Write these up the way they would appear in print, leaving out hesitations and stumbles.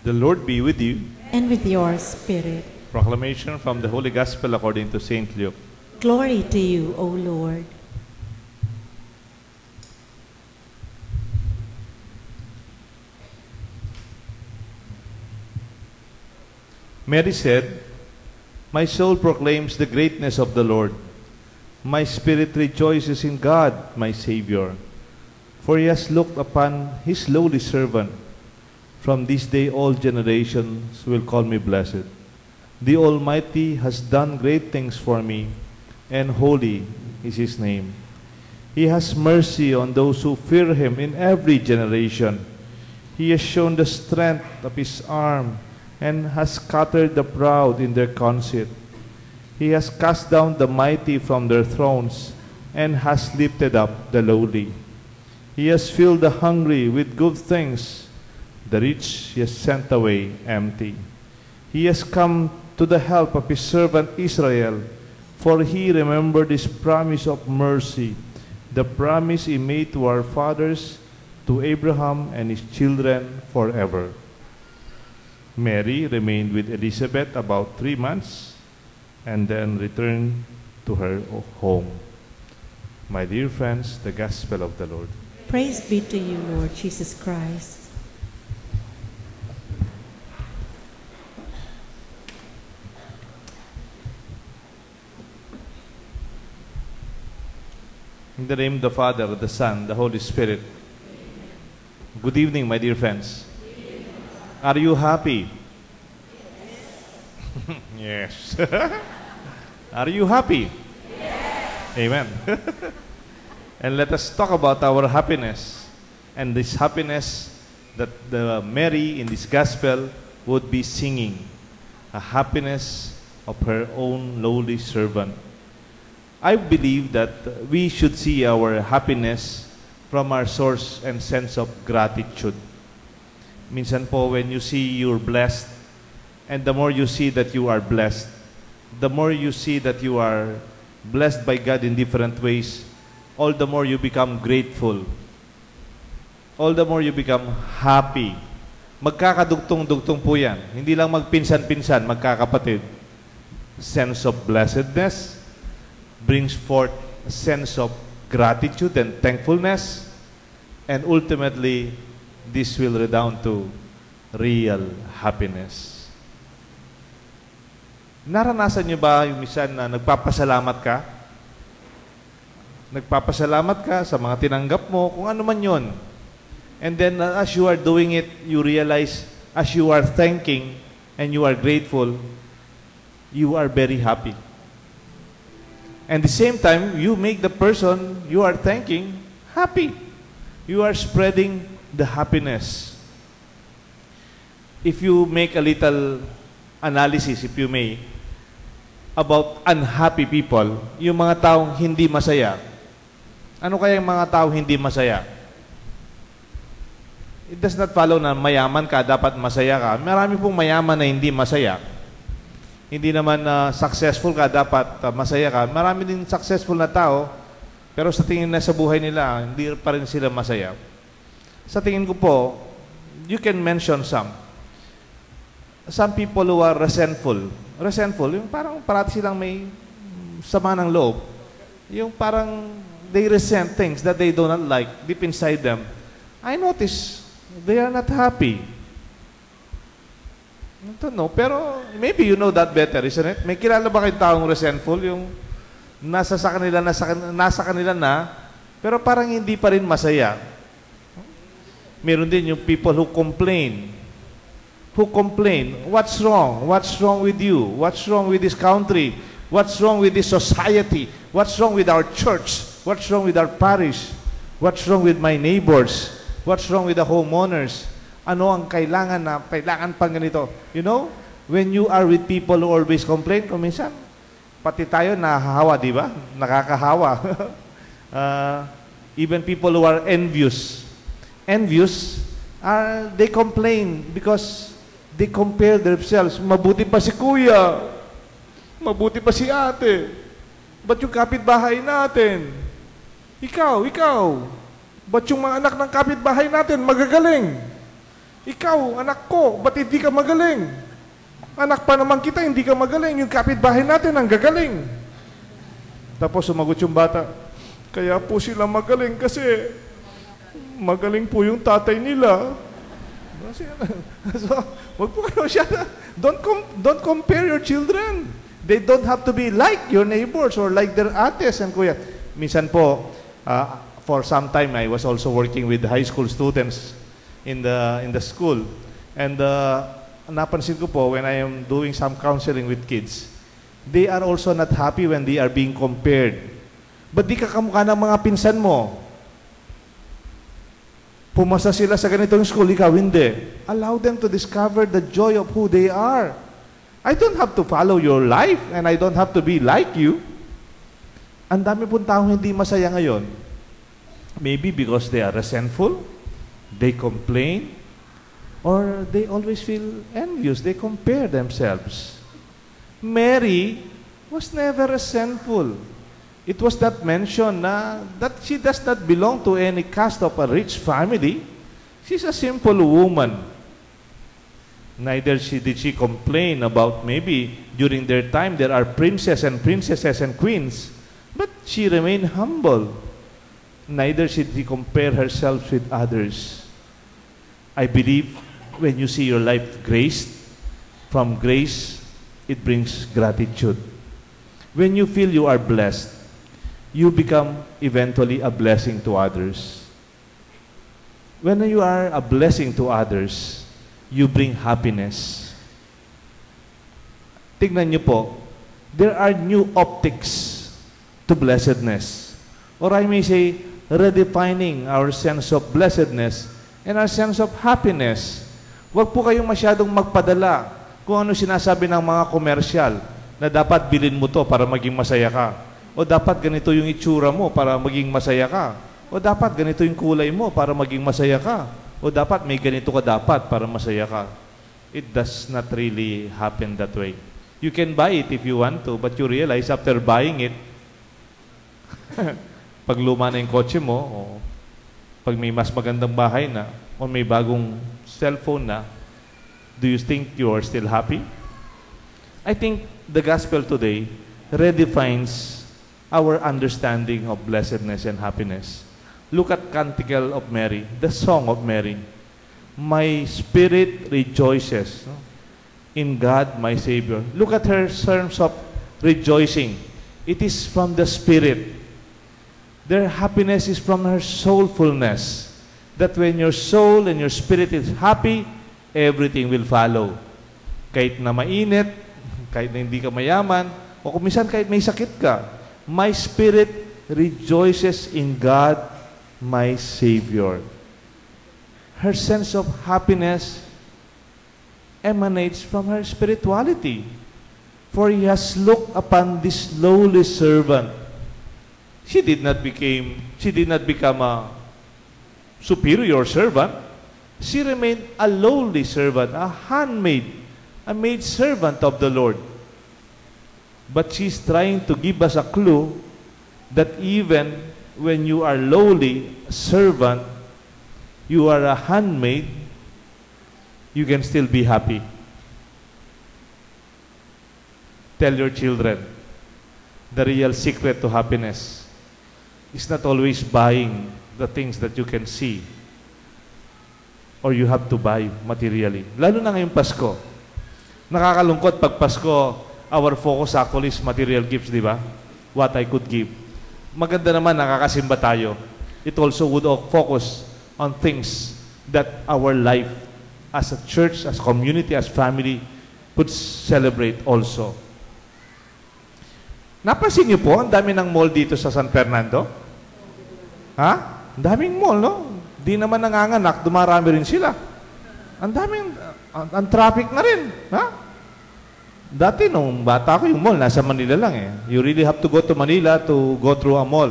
The Lord be with you. And with your spirit. Proclamation from the Holy Gospel according to Saint Luke. Glory to you, O Lord. Mary said, "My soul proclaims the greatness of the Lord. My spirit rejoices in God, my Savior, for he has looked upon his lowly servant. From this day all generations will call me blessed. The Almighty has done great things for me, and holy is his name. He has mercy on those who fear him in every generation. He has shown the strength of his arm and has scattered the proud in their conceit. He has cast down the mighty from their thrones and has lifted up the lowly. He has filled the hungry with good things. The rich he has sent away empty. He has come to the help of his servant Israel, for he remembered his promise of mercy, the promise he made to our fathers, to Abraham and his children forever." Mary remained with Elizabeth about 3 months and then returned to her home. My dear friends, the Gospel of the Lord. Praise be to you, Lord Jesus Christ. In the name of the Father, the Son, the Holy Spirit. Good evening, my dear friends. Are you happy? Yes. Are you happy? Yes. Amen. And let us talk about our happiness. And this happiness that the Mary in this gospel would be singing. A happiness of her own lowly servant. I believe that we should see our happiness from our source and sense of gratitude. Minsan po, when you see you're blessed, and the more you see that you are blessed, the more you see that you are blessed by God in different ways, all the more you become grateful. All the more you become happy. Magkakadugtong-dugtong po yan. Hindi lang magpinsan-pinsan, magkakapatid. Sense of blessedness brings forth a sense of gratitude and thankfulness, and ultimately, this will redound to real happiness. Naranasan niyo ba yung minsan na nagpapasalamat ka? Nagpapasalamat ka sa mga tinanggap mo, kung ano man yun. And then as you are doing it, you realize, as you are thanking and you are grateful, you are very happy. And at the same time, you make the person you are thanking happy. You are spreading the happiness. If you make a little analysis, if you may, about unhappy people, yung mga taong hindi masaya. Ano kaya yung mga taong hindi masaya? It does not follow na mayaman ka, dapat masaya ka. Marami pong mayaman na hindi masaya. Hindi naman successful ka, dapat masaya ka. Marami din successful na tao, pero sa tingin na sa buhay nila, hindi pa rin sila masaya. Sa tingin ko po, you can mention some. Some people who are resentful. Resentful, yung parang parati silang may sama ng loob. Yung parang they resent things that they do not like deep inside them. I notice they are not happy. I don't know, pero maybe you know that better, isn't it? May kilala ba kayong taong resentful? Yung nasa kanila na, pero parang hindi pa rin masaya. Meron din yung people who complain. Who complain, what's wrong? What's wrong with you? What's wrong with this country? What's wrong with this society? What's wrong with our church? What's wrong with our parish? What's wrong with my neighbors? What's wrong with the homeowners? Ano ang kailangan pang ganito? You know, when you are with people who always complain, kung minsan, pati tayo nahahawa, di ba? Nakakahawa. Even people who are envious. Envious, they complain because they compare themselves. Mabuti pa si kuya. Mabuti pa si ate. Ba't yung kapitbahay natin? Ikaw. Ba't yung mga anak ng kapitbahay natin magagaling? Ikaw, anak ko, ba't hindi ka magaling? Anak pa naman kita, hindi ka magaling. Yung kapitbahay natin ang gagaling. Tapos sumagot yung bata, kaya po sila magaling kasi magaling po yung tatay nila. So, wag po kayo siya. Don't compare your children. They don't have to be like your neighbors or like their ates and kuya. Minsan po, for some time, I was also working with high school students in the school. And napansin ko po, when I am doing some counseling with kids, they are also not happy when they are being compared. Ba't di ka kamukha ng mga pinsan mo? Pumasa sila sa ganitong school, ikaw hindi. Allow them to discover the joy of who they are. I don't have to follow your life and I don't have to be like you. Ang dami pong taong hindi masaya ngayon. Maybe because they are resentful, they complain, or they always feel envious. They compare themselves. Mary was never resentful. It was not mentioned that she does not belong to any caste of a rich family. She's a simple woman. Neither did she complain about maybe during their time there are princesses and queens. But she remained humble. Neither should she compare herself with others. I believe when you see your life graced, from grace, it brings gratitude. When you feel you are blessed, you become eventually a blessing to others. When you are a blessing to others, you bring happiness. Tignan niyo po, there are new optics to blessedness. Or I may say, redefining our sense of blessedness and our sense of happiness. Huwag po kayong masyadong magpadala kung ano sinasabi ng mga komersyal na dapat bilhin mo to para maging masaya ka. O dapat ganito yung itsura mo para maging masaya ka. O dapat ganito yung kulay mo para maging masaya ka. O dapat may ganito ka dapat para masaya ka. It does not really happen that way. You can buy it if you want to, but you realize after buying it, pag luma na yung kotse mo, o pag may mas magandang bahay na, o may bagong cellphone na, do you think you are still happy? I think the gospel today redefines our understanding of blessedness and happiness. Look at Canticle of Mary, the Song of Mary. My spirit rejoices in God, my Savior. Look at her terms of rejoicing. It is from the Spirit. Their happiness is from her soulfulness. That when your soul and your spirit is happy, everything will follow. Kahit na mainit, kahit na hindi ka mayaman, o kung minsan kahit may sakit ka, my spirit rejoices in God, my Savior. Her sense of happiness emanates from her spirituality. For he has looked upon this lowly servant. She did not become a superior servant. She remained a lowly servant, a handmaid, a maid servant of the Lord. But she's trying to give us a clue that even when you are lowly servant, you are a handmaid, you can still be happy. Tell your children, the real secret to happiness is not always buying the things that you can see or you have to buy materially. Lalo na ngayong Pasko. Nakakalungkot pag Pasko, our focus actually is material gifts, di ba? What I could give. Maganda naman, nakakasimba tayo. It also would focus on things that our life as a church, as a community, as family could celebrate also. Napansin niyo po, ang dami ng mall dito sa San Fernando? Ha? Ang daming mall, no? Di naman nanganganak, dumarami rin sila. Ang daming, ang traffic na rin. Ha? Dati nung bata ko, yung mall, nasa Manila lang eh. You really have to go to Manila to go through a mall.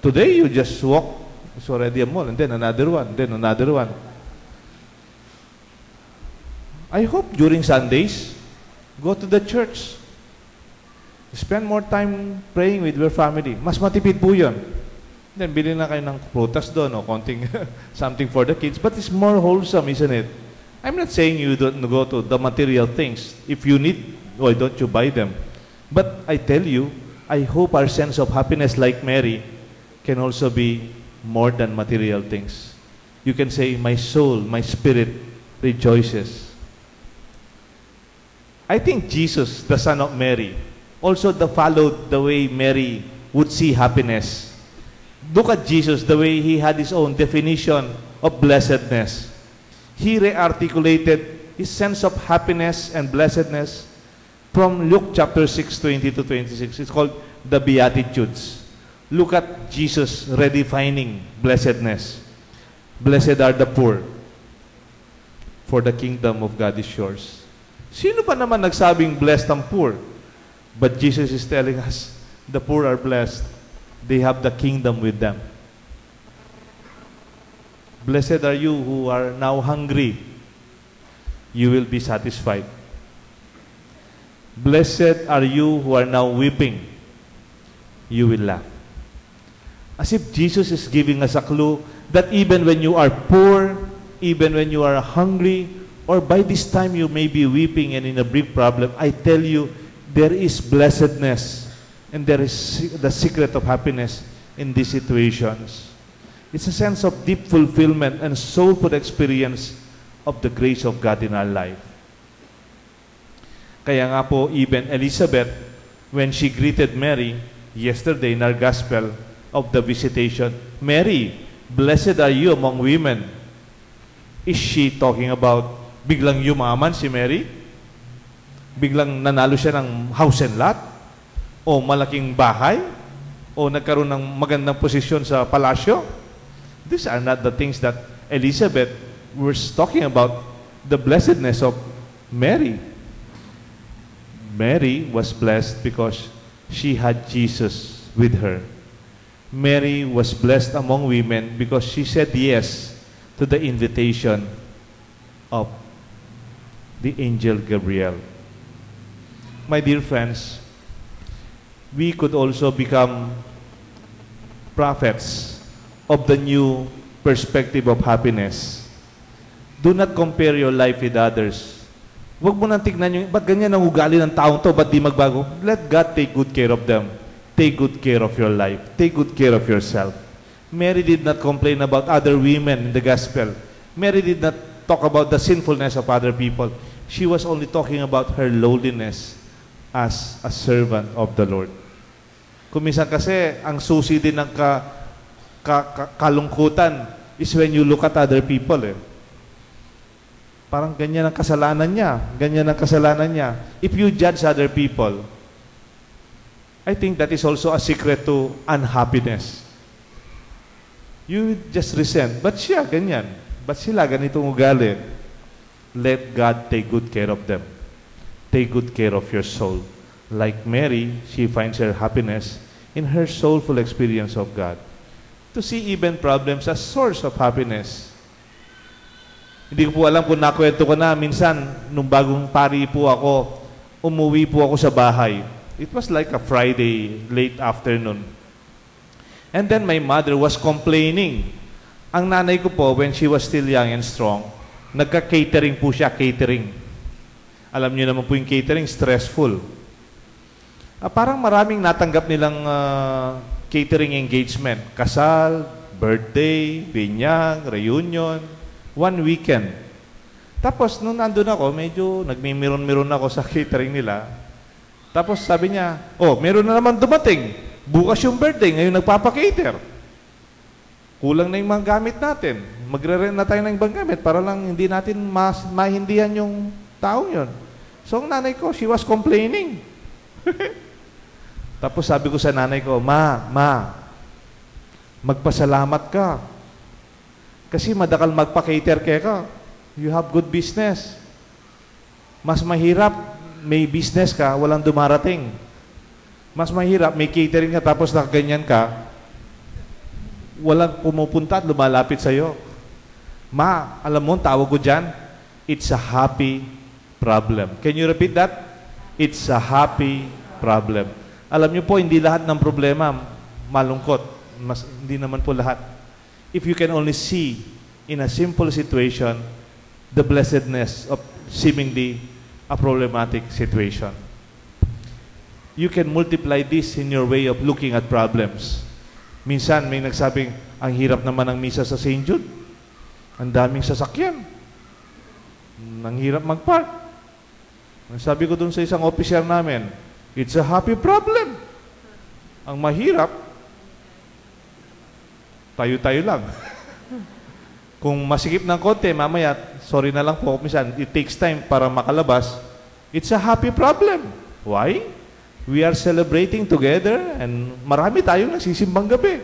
Today, you just walk. It's already a mall. And then another one. Then another one. I hope during Sundays, go to the church. Spend more time praying with your family. Mas matipid po yun. Then, bilhin na kayo ng prutas doon o konting something for the kids. But it's more wholesome, isn't it? I'm not saying you don't go to the material things. If you need, why don't you buy them? But I tell you, I hope our sense of happiness like Mary can also be more than material things. You can say, my soul, my spirit rejoices. I think Jesus, the son of Mary, also followed the way Mary would see happiness. Look at Jesus, the way he had his own definition of blessedness. He re-articulated his sense of happiness and blessedness from Luke chapter 6, 20 to 26. It's called the Beatitudes. Look at Jesus redefining blessedness. Blessed are the poor, for the kingdom of God is yours. Sino pa naman nagsabing blessed ang poor? But Jesus is telling us, the poor are blessed. They have the kingdom with them. Blessed are you who are now hungry. You will be satisfied. Blessed are you who are now weeping. You will laugh. As if Jesus is giving us a clue that even when you are poor, even when you are hungry, or by this time you may be weeping and in a big problem, I tell you, there is blessedness and there is the secret of happiness in these situations. It's a sense of deep fulfillment and soulful experience of the grace of God in our life. Kaya nga po, even Elizabeth, when she greeted Mary yesterday in our gospel of the visitation, Mary, blessed are you among women. Is she talking about biglang yumaman si Mary? Biglang nanalo siya ng house and lot? O malaking bahay? O nagkaroon ng magandang posisyon sa palasyo? These are not the things that Elizabeth was talking about, the blessedness of Mary. Mary was blessed because she had Jesus with her. Mary was blessed among women because she said yes to the invitation of the angel Gabriel. My dear friends, we could also become prophets of the new perspective of happiness. Do not compare your life with others. Huwag mo nang tignan yung, ba't ganyan ang ugali ng taong to, ba't di magbago? Let God take good care of them. Take good care of your life. Take good care of yourself. Mary did not complain about other women in the gospel. Mary did not talk about the sinfulness of other people. She was only talking about her lowliness as a servant of the Lord. Kuminsan kasi, ang susi din ng kalungkutan is when you look at other people. Parang ganyan ang kasalanan niya. Ganyan ang kasalanan niya. If you judge other people, I think that is also a secret to unhappiness. You just resent. But siya, ganyan. But sila, ganitong ugali. Let God take good care of them. Take good care of your soul. Like Mary, she finds her happiness in her soulful experience of God. To see even problems as source of happiness. Hindi ko po alam kung nakwento ko na, minsan, nung bagong pari po ako, umuwi po ako sa bahay. It was like a Friday, late afternoon. And then my mother was complaining. Ang nanay ko po, when she was still young and strong, nagka-catering po siya, catering. Alam niyo naman po yung catering, stressful. Parang maraming natanggap nilang catering engagement. Kasal, birthday, binyag, reunion, one weekend. Tapos, nung nandun ako, medyo nagmimiron-miron ako sa catering nila. Tapos sabi niya, oh, meron na naman dumating. Bukas yung birthday, ngayon nagpapakater. Kulang na yung mga gamit natin. Magre-rent na tayo ng ibang gamit para lang hindi natin mahindihan yung taong yun. So, ang nanay ko, she was complaining. Tapos sabi ko sa nanay ko, Ma, magpasalamat ka. Kasi madakal magpa-cater ka. You have good business. Mas mahirap, may business ka, walang dumarating. Mas mahirap, may catering ka, tapos nakaganyan ka, walang pumupunta at lumalapit sa'yo. Ma, alam mo, tawag ko dyan, it's a happy problem. Can you repeat that? It's a happy problem. Alam niyo po, hindi lahat ng problema malungkot. Hindi naman po lahat. If you can only see in a simple situation the blessedness of seemingly a problematic situation. You can multiply this in your way of looking at problems. Minsan, may nagsabing, ang hirap naman ng misa sa St. Jude. Ang daming sasakyan. Ang hirap mag-park. Sabi ko dun sa isang officer namin, it's a happy problem. Ang mahirap, tayo-tayo lang. Kung masikip ng konti, mamaya, sorry na lang po, minsan, it takes time para makalabas. It's a happy problem. Why? We are celebrating together and marami tayong nagsisimbang gabi.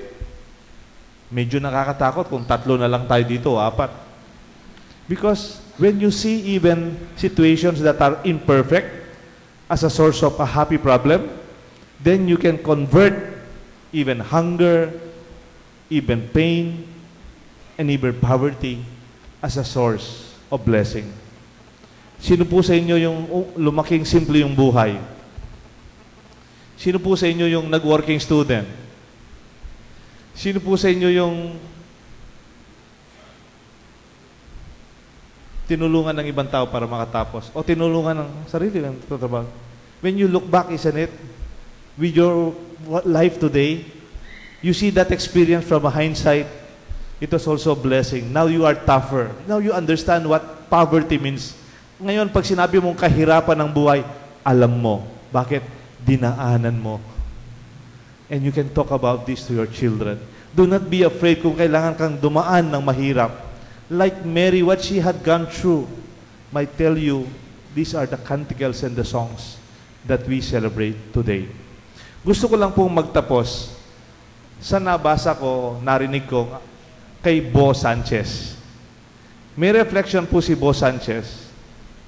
Medyo nakakatakot kung 3 na lang tayo dito, 4. Because when you see even situations that are imperfect as a source of a happy problem, then you can convert even hunger, even pain, and even poverty as a source of blessing. Sino po sa inyo yung lumaking simple yung buhay? Sino po sa inyo yung nag-working student? Sino po sa inyo yung tinulungan ng ibang tao para makatapos? O tinulungan ng sarili ng trabaho? When you look back, isn't it? With your life today, you see that experience from a hindsight. It was also a blessing. Now you are tougher. Now you understand what poverty means. Ngayon, pag sinabi mong kahirapan ng buhay, alam mo. Bakit? Dinaanan mo. And you can talk about this to your children. Do not be afraid kung kailangan kang dumaan ng mahirap. Like Mary, what she had gone through, might tell you, these are the canticles and the songs that we celebrate today. Gusto ko lang pong magtapos sa nabasa ko, narinig ko, kay Bo Sanchez. May reflection po si Bo Sanchez.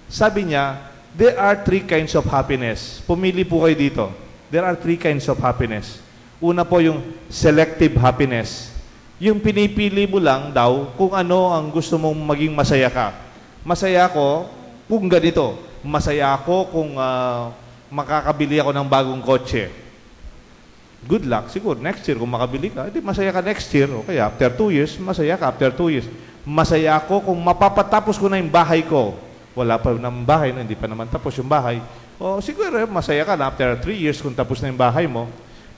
Sabi niya, there are 3 kinds of happiness. Pumili po kayo dito. There are 3 kinds of happiness. Una po yung selective happiness. Yung pinipili mo lang daw kung ano ang gusto mong maging masaya ka. Masaya ako kung ganito. Masaya ako kung makakabili ako ng bagong kotse. Good luck, siguro. Next year, kung makabili ka, edi masaya ka next year. Okay, after 2 years, masaya ka after 2 years. Masaya ako kung mapapatapos ko na yung bahay ko. Wala pa naman bahay, no? Hindi pa naman tapos yung bahay. O siguro, masaya ka na after 3 years kung tapos na yung bahay mo.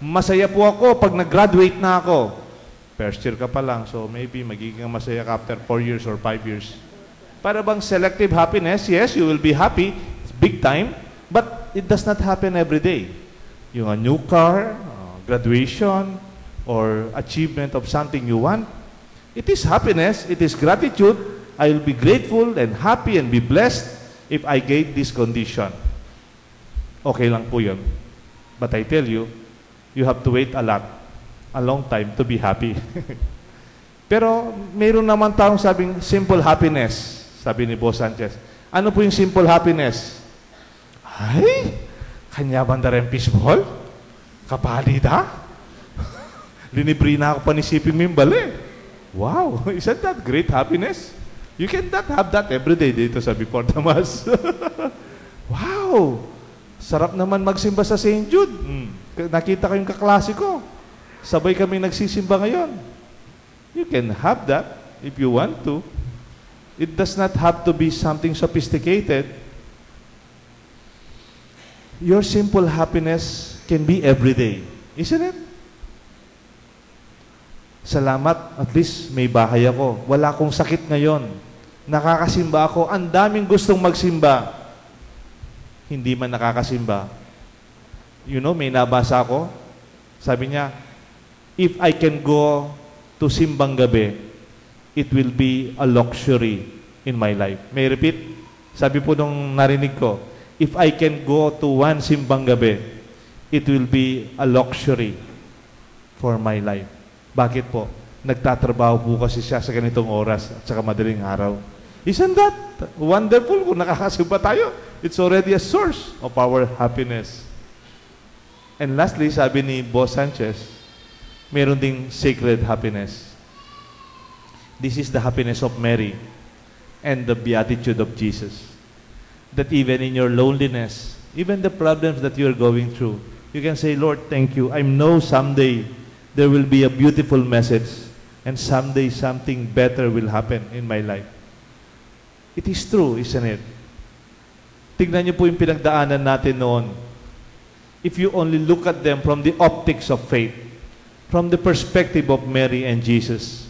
Masaya po ako pag nag-graduate na ako. First year ka pa lang, so maybe magiging masaya ka after 4 years or 5 years. Para bang selective happiness, yes, you will be happy, it's big time, but it does not happen every day. Yung a new car, graduation, or achievement of something you want, it is happiness, it is gratitude. I will be grateful and happy and be blessed if I get this condition. Okay lang po yun. But I tell you, you have to wait a long time to be happy. Pero mayroon naman taong sabing simple happiness, sabi ni Bo Sanchez. Ano po yung simple happiness? Ay, kanya banda rin fishball? Kapalida? Linibri na ako panisipin mo yung bali. Wow, isn't that great happiness? You cannot have that every day dito sa Before the Mass. Wow, sarap naman magsimba sa St. Jude. Nakita ko yung kaklase ko. Sabay kami nagsisimba ngayon. You can have that if you want to. It does not have to be something sophisticated. Your simple happiness can be every day. Isn't it? Salamat, at least may bahay ako. Wala akong sakit ngayon. Nakakasimba ako. Ang daming gustong magsimba. Hindi man nakakasimba. You know, may nabasa ako. Sabi niya, if I can go to simbang gabi, it will be a luxury in my life. May repeat? Sabi po nung narinig ko, if I can go to one simbang gabi, it will be a luxury for my life. Bakit po? Nagtatrabaho po kasi siya sa ganitong oras at saka madaling araw. Isn't that wonderful? Kung nakakasimba tayo, it's already a source of our happiness. And lastly, sabi ni Bo Sanchez, meron ding sacred happiness. This is the happiness of Mary and the beatitude of Jesus. That even in your loneliness, even the problems that you're going through, you can say, Lord, thank you. I know someday there will be a beautiful message and someday something better will happen in my life. It is true, isn't it? Tignan niyo po yung pinagdaanan natin noon. If you only look at them from the optics of faith, from the perspective of Mary and Jesus,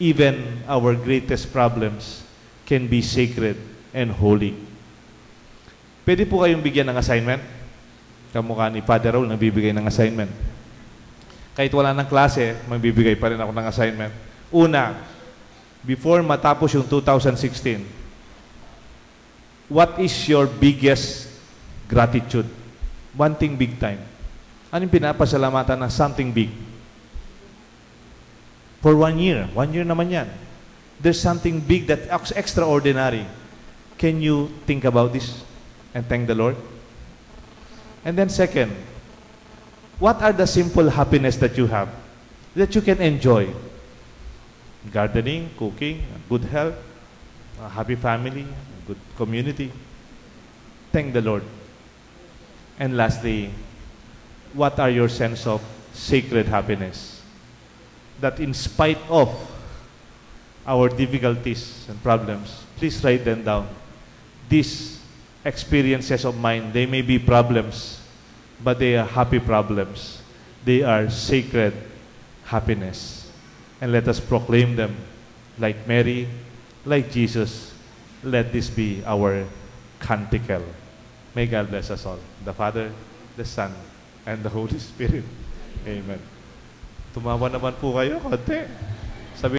even our greatest problems can be sacred and holy. Pwede po kayong bigyan ng assignment? Kamukha ni Father Raul, nagbibigay ng assignment. Kahit wala ng klase, magbibigay pa rin ako ng assignment. Una, before matapos yung 2016, what is your biggest gratitude? One thing big time. Anong pinapasalamatan ng something big? For 1 year. 1 year naman yan. There's something big that's extraordinary. Can you think about this and thank the Lord? And then second, what are the simple happiness that you have that you can enjoy? Gardening, cooking, good health, a happy family, a good community. Thank the Lord. And lastly, what are your sense of sacred happiness? That in spite of our difficulties and problems, please write them down. These experiences of mine, they may be problems, but they are happy problems. They are sacred happiness. And let us proclaim them like Mary, like Jesus. Let this be our canticle. May God bless us all. The Father, the Son, and the Holy Spirit. Amen. Tumawa naman po kayo, konti.